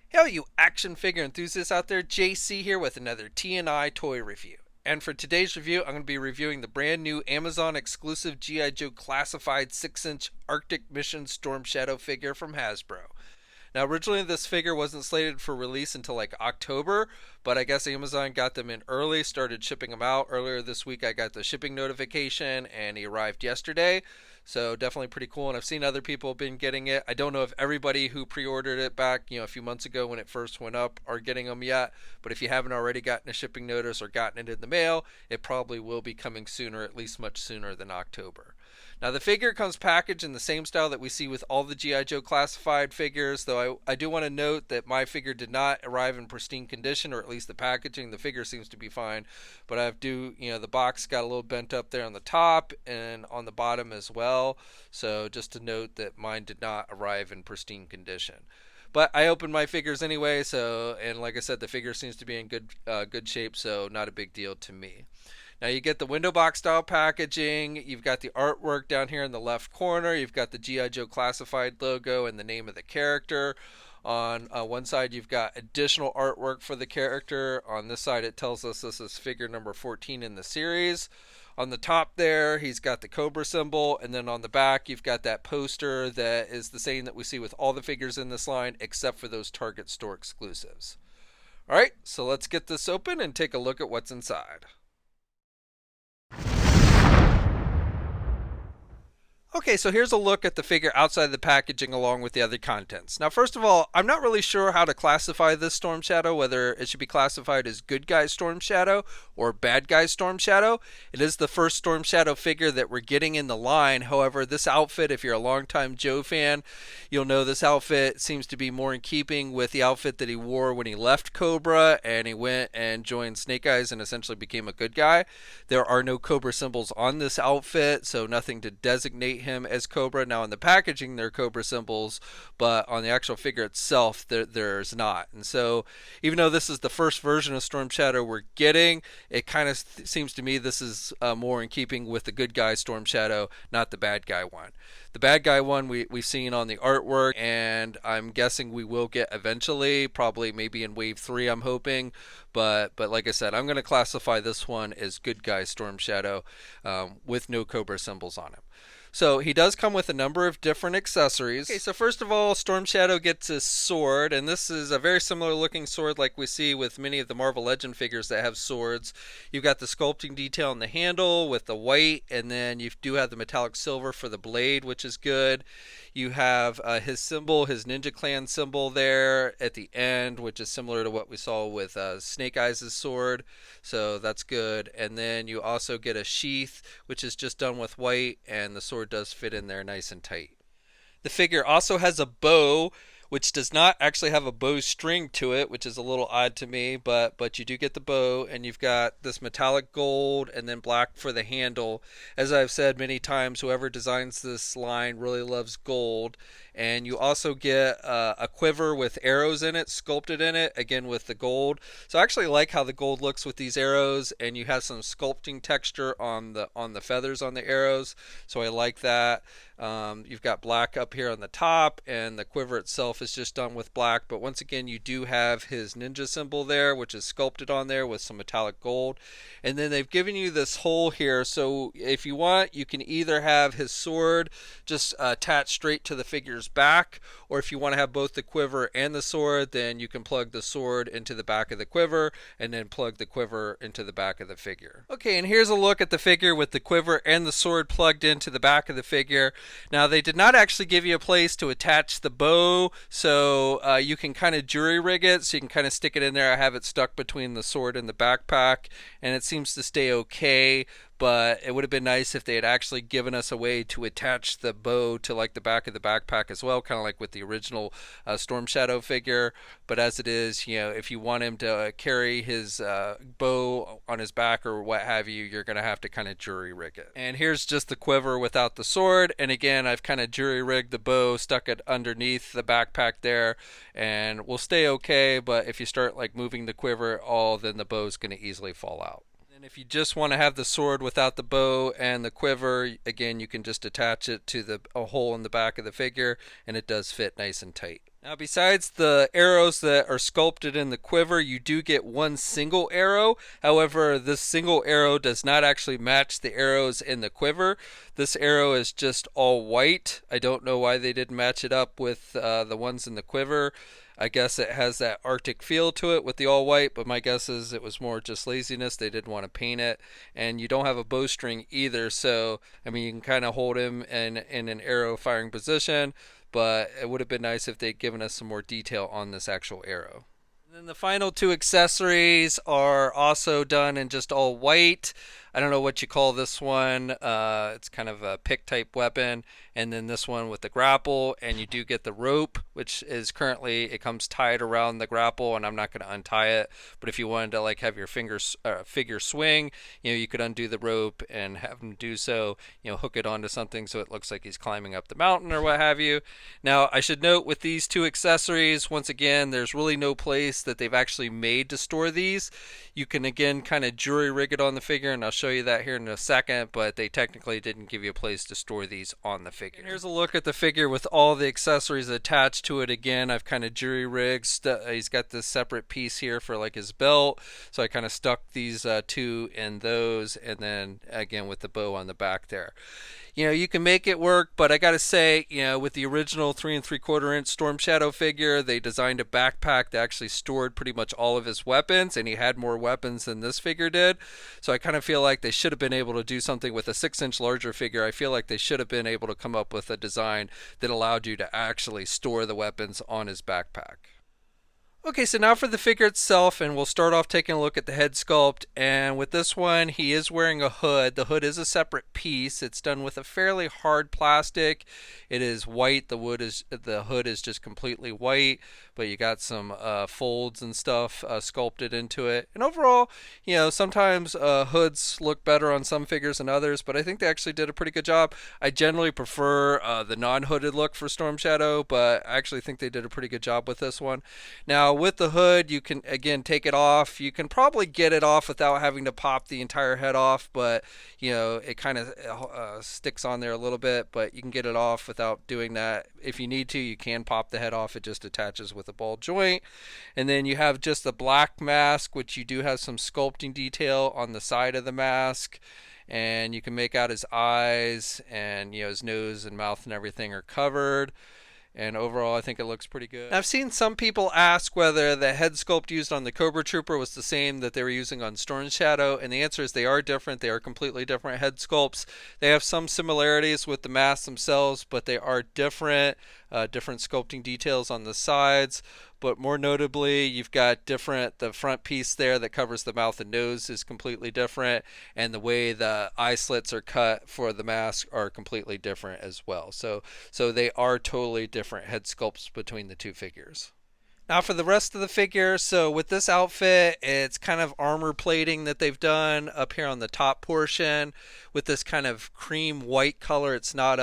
Hey, all you action figure enthusiasts out there, JC here with another T&I toy review. And for today's review, I'm going to be reviewing the brand new Amazon exclusive G.I. Joe classified 6-inch Arctic Mission Storm Shadow figure from Hasbro. Now, originally this figure wasn't slated for release until like October, but I guess Amazon got them in early, started shipping them out. Earlier this week, I got the shipping notification and he arrived yesterday. So definitely pretty cool, and I've seen other people have been getting it. I don't know if everybody who pre-ordered it back, a few months ago when it first went up are getting them yet, but if you haven't already gotten a shipping notice or gotten it in the mail, it probably will be coming sooner, at least much sooner than October. Now the figure comes packaged in the same style that we see with all the G.I. Joe classified figures, though I do want to note that my figure did not arrive in pristine condition, or at least the packaging. The figure seems to be fine, but the box got a little bent up there on the top and on the bottom as well. So just to note that mine did not arrive in pristine condition. But I opened my figures anyway, and like I said, the figure seems to be in good shape, so not a big deal to me. Now you get the window box style packaging. You've got the artwork down here in the left corner. You've got the G.I. Joe classified logo and the name of the character. On one side, you've got additional artwork for the character. On this side, it tells us this is figure number 14 in the series. On the top there, he's got the Cobra symbol, and then on the back, you've got that poster that is the same that we see with all the figures in this line, except for those Target store exclusives. All right, so let's get this open and take a look at what's inside. Okay, so here's a look at the figure outside the packaging along with the other contents. Now, first of all, I'm not really sure how to classify this Storm Shadow, whether it should be classified as good guy Storm Shadow or bad guy Storm Shadow. It is the first Storm Shadow figure that we're getting in the line. However, this outfit, if you're a longtime Joe fan, you'll know this outfit seems to be more in keeping with the outfit that he wore when he left Cobra and he went and joined Snake Eyes and essentially became a good guy. There are no Cobra symbols on this outfit, so nothing to designate him as Cobra. Now in the packaging there are Cobra symbols, but on the actual figure itself there's not. And so even though this is the first version of Storm Shadow we're getting, it kind of seems to me this is more in keeping with the good guy Storm Shadow, not the bad guy one. The bad guy one we've seen on the artwork, and I'm guessing we will get eventually, probably maybe in wave 3 I'm hoping, but like I said, I'm going to classify this one as good guy Storm Shadow with no Cobra symbols on him. So he does come with a number of different accessories. Okay, so first of all, Storm Shadow gets his sword, and this is a very similar looking sword like we see with many of the Marvel Legend figures that have swords. You've got the sculpting detail on the handle with the white, and then you do have the metallic silver for the blade, which is good. You have his symbol, his Ninja Clan symbol there at the end, which is similar to what we saw with Snake Eyes' sword, so that's good. And then you also get a sheath, which is just done with white, and the sword does fit in there nice and tight. The figure also has a bow, which does not actually have a bow string to it, which is a little odd to me, but you do get the bow, and you've got this metallic gold and then black for the handle. As I've said many times, whoever designs this line really loves gold. And you also get a quiver with arrows in it, sculpted in it, again with the gold. So I actually like how the gold looks with these arrows, and you have some sculpting texture on the feathers on the arrows. So I like that. You've got black up here on the top, and the quiver itself is just done with black. But once again, you do have his ninja symbol there, which is sculpted on there with some metallic gold. And then they've given you this hole here, so if you want, you can either have his sword just attached straight to the figure's back, or if you want to have both the quiver and the sword, then you can plug the sword into the back of the quiver and then plug the quiver into the back of the figure. Okay, and here's a look at the figure with the quiver and the sword plugged into the back of the figure. Now they did not actually give you a place to attach the bow, so you can kind of jury rig it, so you can kind of stick it in there. I have it stuck between the sword and the backpack, and it seems to stay okay. But it would have been nice if they had actually given us a way to attach the bow to like the back of the backpack as well, kind of like with the original Storm Shadow figure. But as it is, if you want him to carry his bow on his back or what have you, you're going to have to kind of jury rig it. And here's just the quiver without the sword. And again, I've kind of jury rigged the bow, stuck it underneath the backpack there, and will stay okay. But if you start like moving the quiver at all, then the bow's going to easily fall out. And if you just want to have the sword without the bow and the quiver, again, you can just attach it to a hole in the back of the figure, and it does fit nice and tight. Now, besides the arrows that are sculpted in the quiver, you do get one single arrow. However, this single arrow does not actually match the arrows in the quiver. This arrow is just all white. I don't know why they didn't match it up with the ones in the quiver. I guess it has that Arctic feel to it with the all white, but my guess is it was more just laziness. They didn't want to paint it. And you don't have a bowstring either, so I mean, you can kind of hold him in an arrow firing position, but it would have been nice if they'd given us some more detail on this actual arrow. And then the final two accessories are also done in just all white. I don't know what you call this one. It's kind of a pick type weapon. And then this one with the grapple, and you do get the rope, which is currently, it comes tied around the grapple, and I'm not going to untie it. But if you wanted to like have your figure swing, you could undo the rope and have him do so. Hook it onto something so it looks like he's climbing up the mountain or what have you. Now, I should note with these two accessories, once again, there's really no place that they've actually made to store these. You can again kind of jury rig it on the figure, and I'll show you that here in a second, but they technically didn't give you a place to store these on the figure. And here's a look at the figure with all the accessories attached to it. Again, I've kind of jury rigged. He's got this separate piece here for like his belt, so I kind of stuck these two in those, and then again with the bow on the back there. You can make it work, but I gotta say, with the original 3 3/4 inch Storm Shadow figure, they designed a backpack that actually stored pretty much all of his weapons, and he had more weapons than this figure did. So I kind of feel like they should have been able to do something with a 6-inch larger figure. I feel like they should have been able to come up with a design that allowed you to actually store the weapons on his backpack. Okay, so now for the figure itself, and we'll start off taking a look at the head sculpt. And with this one, he is wearing a hood. The hood is a separate piece. It's done with a fairly hard plastic. It is white. The hood is just completely white, but you got some folds and stuff sculpted into it. And overall, sometimes hoods look better on some figures than others, but I think they actually did a pretty good job. I generally prefer the non-hooded look for Storm Shadow, but I actually think they did a pretty good job with this one. Now, with the hood, you can again take it off. You can probably get it off without having to pop the entire head off, but it kind of sticks on there a little bit, but you can get it off without doing that. If you need to, you can pop the head off. It just attaches with a ball joint. And then you have just the black mask, which you do have some sculpting detail on the side of the mask, and you can make out his eyes, and his nose and mouth and everything are covered. And overall, I think it looks pretty good. I've seen some people ask whether the head sculpt used on the Cobra Trooper was the same that they were using on Storm Shadow, and the answer is they are different. They are completely different head sculpts. They have some similarities with the masks themselves, but they are different. Different sculpting details on the sides, but more notably, you've got the front piece there that covers the mouth and nose is completely different, and the way the eye slits are cut for the mask are completely different as well. So they are totally different head sculpts between the two figures. Now for the rest of the figure, so with this outfit, it's kind of armor plating that they've done up here on the top portion with this kind of cream white color. It's not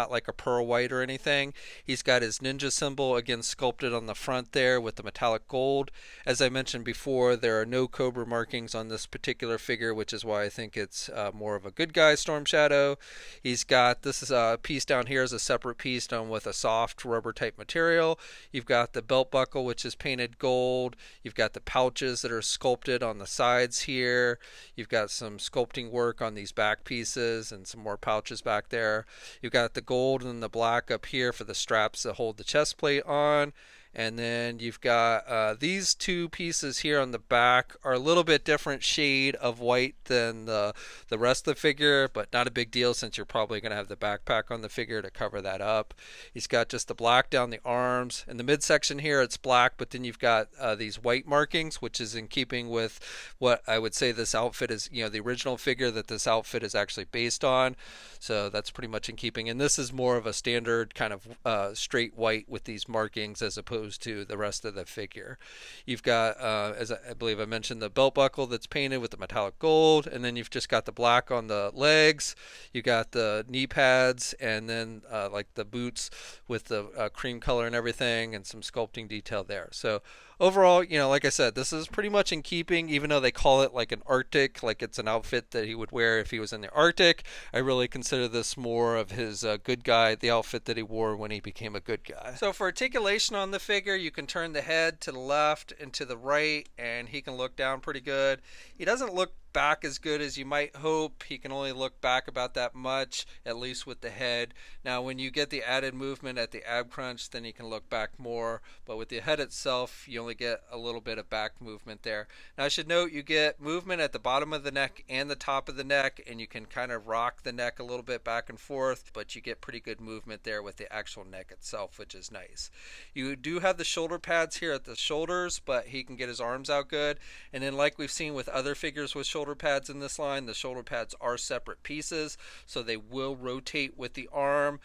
like a pearl white or anything. He's got his ninja symbol again sculpted on the front there with the metallic gold. As I mentioned before, there are no Cobra markings on this particular figure, which is why I think it's more of a good guy Storm Shadow. This is a piece down here is a separate piece done with a soft rubber type material. You've got the belt buckle, which is painted gold. You've got the pouches that are sculpted on the sides here. You've got some sculpting work on these back pieces and some more pouches back there. You've got the gold and the black up here for the straps that hold the chest plate on. And then you've got these two pieces here on the back are a little bit different shade of white than the rest of the figure, but not a big deal since you're probably going to have the backpack on the figure to cover that up. He's got just the black down the arms. In the midsection here it's black, but then you've got these white markings, which is in keeping with what I would say this outfit is, the original figure that this outfit is actually based on. So that's pretty much in keeping. And this is more of a standard kind of straight white with these markings as opposed opposed to the rest of the figure. You've got, as I believe I mentioned, the belt buckle that's painted with the metallic gold, and then you've just got the black on the legs. You got the knee pads, and then like the boots with the cream color and everything, and some sculpting detail there. So overall, like I said, this is pretty much in keeping, even though they call it like an Arctic, like it's an outfit that he would wear if he was in the Arctic. I really consider this more of his good guy, the outfit that he wore when he became a good guy. So for articulation on the figure, you can turn the head to the left and to the right, and he can look down pretty good. He doesn't look back as good as you might hope. He can only look back about that much, at least with the head. Now when you get the added movement at the ab crunch, then he can look back more, but with the head itself you only get a little bit of back movement there. Now I should note you get movement at the bottom of the neck and the top of the neck, and you can kind of rock the neck a little bit back and forth, but you get pretty good movement there with the actual neck itself, which is nice. You do have the shoulder pads here at the shoulders, but he can get his arms out good. And then like we've seen with other figures with shoulder pads in this line, the shoulder pads are separate pieces, so they will rotate with the arm,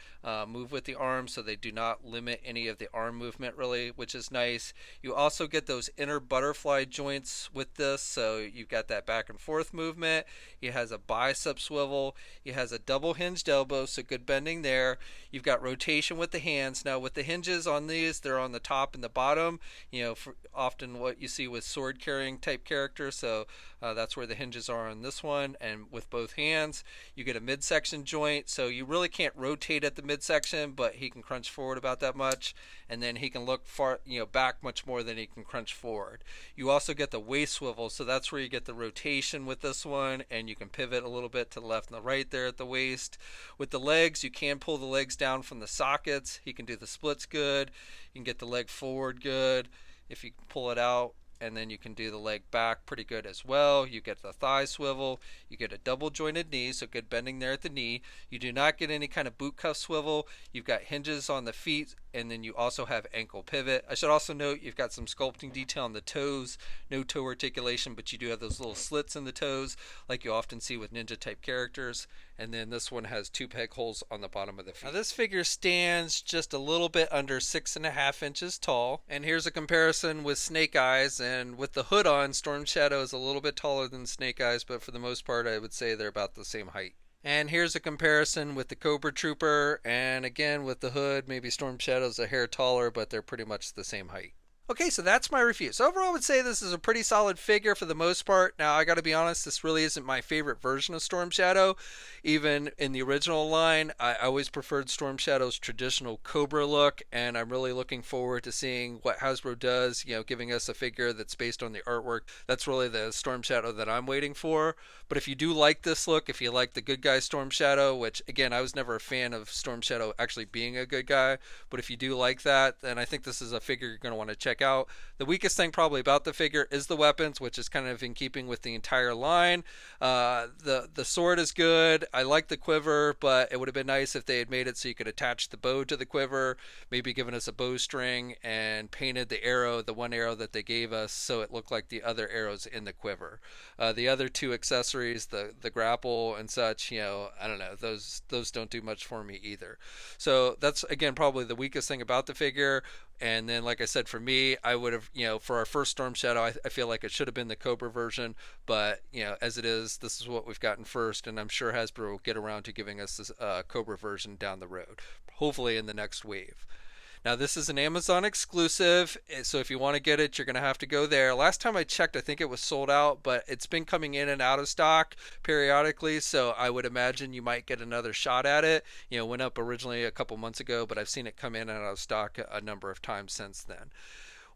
move with the arm, so they do not limit any of the arm movement really, which is nice. You also get those inner butterfly joints with this, so you've got that back and forth movement. He has a bicep swivel. He has a double hinged elbow, so good bending there. You've got rotation with the hands. Now with the hinges on these, they're on the top and the bottom, for often what you see with sword carrying type characters, so that's where the hinges are on this one. And with both hands, you get a midsection joint, so you really can't rotate at the midsection, but he can crunch forward about that much, and then he can look far, back much more than he can crunch forward. You also get the waist swivel, so that's where you get the rotation with this one, and you can pivot a little bit to the left and the right there at the waist. With the legs, you can pull the legs down from the sockets. He can do the splits good. You can get the leg forward good if you pull it out, and then you can do the leg back pretty good as well. You get the thigh swivel. You get a double jointed knee, so good bending there at the knee. You do not get any kind of boot cuff swivel. You've got hinges on the feet, and then you also have ankle pivot. I should also note you've got some sculpting detail on the toes. No toe articulation, but you do have those little slits in the toes like you often see with ninja type characters. And then this one has 2 peg holes on the bottom of the feet. Now this figure stands just a little bit under 6.5 inches tall. And here's a comparison with Snake Eyes, and with the hood on, Storm Shadow is a little bit taller than Snake Eyes, but for the most part I would say they're about the same height. And here's a comparison with the Cobra Trooper, and again with the hood, maybe Storm Shadow's a hair taller, but they're pretty much the same height. Okay, so that's my review. So overall I would say this is a pretty solid figure for the most part. Now I gotta be honest, this really isn't my favorite version of Storm Shadow. Even in the original line, I always preferred Storm Shadow's traditional Cobra look, and I'm really looking forward to seeing what Hasbro does, giving us a figure that's based on the artwork. That's really the Storm Shadow that I'm waiting for. But if you do like this look, if you like the good guy Storm Shadow, which again, I was never a fan of Storm Shadow actually being a good guy, but if you do like that, then I think this is a figure you're going to want to check out. The weakest thing probably about the figure is the weapons, which is kind of in keeping with the entire line. The sword is good. I like the quiver, but it would have been nice if they had made it so you could attach the bow to the quiver, maybe given us a bowstring and painted the arrow, the one arrow that they gave us, so it looked like the other arrows in the quiver. The other 2 accessories, the grapple and such, I don't know, those don't do much for me either. So that's again probably the weakest thing about the figure. And then, like I said, for me, I would have, for our first Storm Shadow, I feel like it should have been the Cobra version. But, as it is, this is what we've gotten first. And I'm sure Hasbro will get around to giving us this Cobra version down the road, hopefully in the next wave. Now this is an Amazon exclusive, so if you want to get it, you're going to have to go there. Last time I checked, I think it was sold out, but it's been coming in and out of stock periodically, so I would imagine you might get another shot at it. It went up originally a couple months ago, but I've seen it come in and out of stock a number of times since then.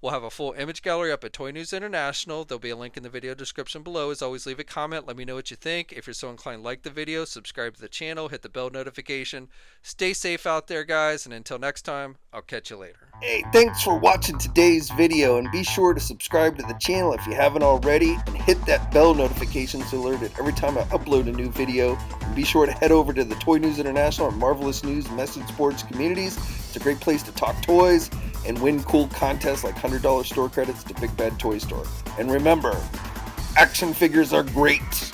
We'll have a full image gallery up at Toy News International. There'll be a link in the video description below. As always, leave a comment. Let me know what you think. If you're so inclined, like the video, subscribe to the channel, hit the bell notification. Stay safe out there, guys, and until next time, I'll catch you later. Hey, thanks for watching today's video, and be sure to subscribe to the channel if you haven't already, and hit that bell notification so alerted every time I upload a new video. And be sure to head over to the Toy News International and Marvelous News message boards communities. It's a great place to talk toys and win cool contests like $100 store credits to Big Bad Toy Store. And remember, action figures are great.